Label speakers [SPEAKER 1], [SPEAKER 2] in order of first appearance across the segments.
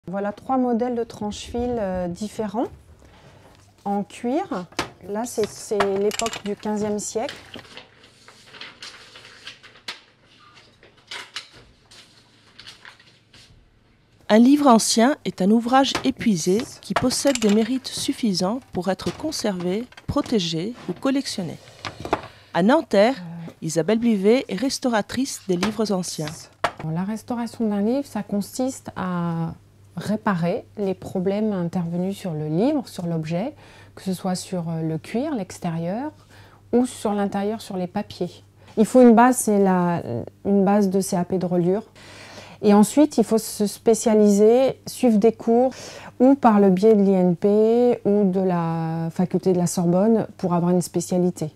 [SPEAKER 1] Voilà 3 modèles de tranche-fil différents en cuir. Là, c'est l'époque du XVe siècle.
[SPEAKER 2] Un livre ancien est un ouvrage épuisé qui possède des mérites suffisants pour être conservé, protégé ou collectionné. À Nanterre, Isabelle Blivet est restauratrice des livres anciens.
[SPEAKER 1] La restauration d'un livre, ça consiste à réparer les problèmes intervenus sur le livre, sur l'objet, que ce soit sur le cuir, l'extérieur, ou sur l'intérieur, sur les papiers. Il faut une base, c'est une base de CAP de reliure. Et ensuite, il faut se spécialiser, suivre des cours, ou par le biais de l'INP ou de la faculté de la Sorbonne pour avoir une spécialité.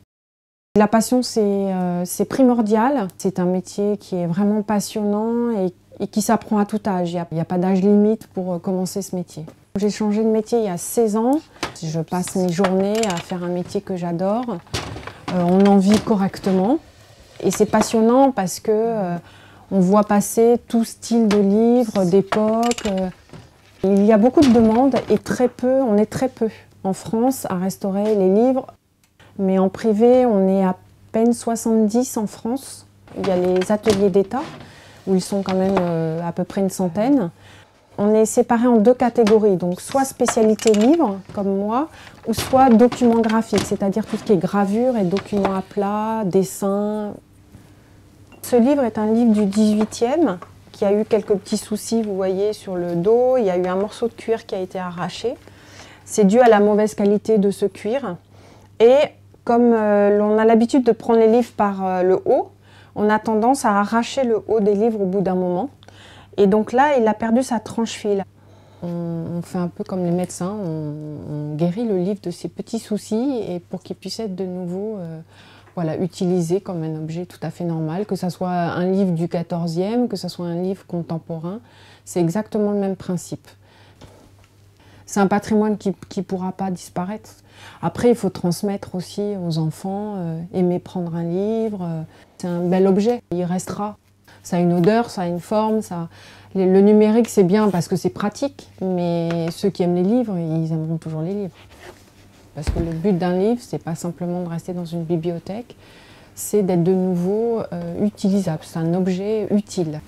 [SPEAKER 1] La passion, c'est primordial. C'est un métier qui est vraiment passionnant et qui s'apprend à tout âge. Il n'y a pas d'âge limite pour commencer ce métier. J'ai changé de métier il y a 16 ans. Je passe mes journées à faire un métier que j'adore. On en vit correctement. Et c'est passionnant parce que on voit passer tout style de livres, d'époque. Il y a beaucoup de demandes et on est très peu en France à restaurer les livres. Mais en privé, on est à peine 70 en France. Il y a les ateliers d'État, où ils sont quand même à peu près une centaine. On est séparés en 2 catégories, donc soit spécialité livre, comme moi, ou soit documents graphiques, c'est-à-dire tout ce qui est gravure et documents à plat, dessin. Ce livre est un livre du 18e, qui a eu quelques petits soucis, vous voyez, sur le dos. Il y a eu un morceau de cuir qui a été arraché. C'est dû à la mauvaise qualité de ce cuir. Et comme l'on a l'habitude de prendre les livres par le haut, on a tendance à arracher le haut des livres au bout d'un moment. Et donc là, il a perdu sa tranche-fil. On fait un peu comme les médecins, on guérit le livre de ses petits soucis et pour qu'il puisse être de nouveau utilisé comme un objet tout à fait normal, que ce soit un livre du 14e, que ce soit un livre contemporain, c'est exactement le même principe. C'est un patrimoine qui ne pourra pas disparaître. Après, il faut transmettre aussi aux enfants, aimer prendre un livre. C'est un bel objet, il restera. Ça a une odeur, ça a une forme. Le numérique, c'est bien parce que c'est pratique, mais ceux qui aiment les livres, ils aimeront toujours les livres. Parce que le but d'un livre, c'est pas simplement de rester dans une bibliothèque, c'est d'être de nouveau utilisable. C'est un objet utile.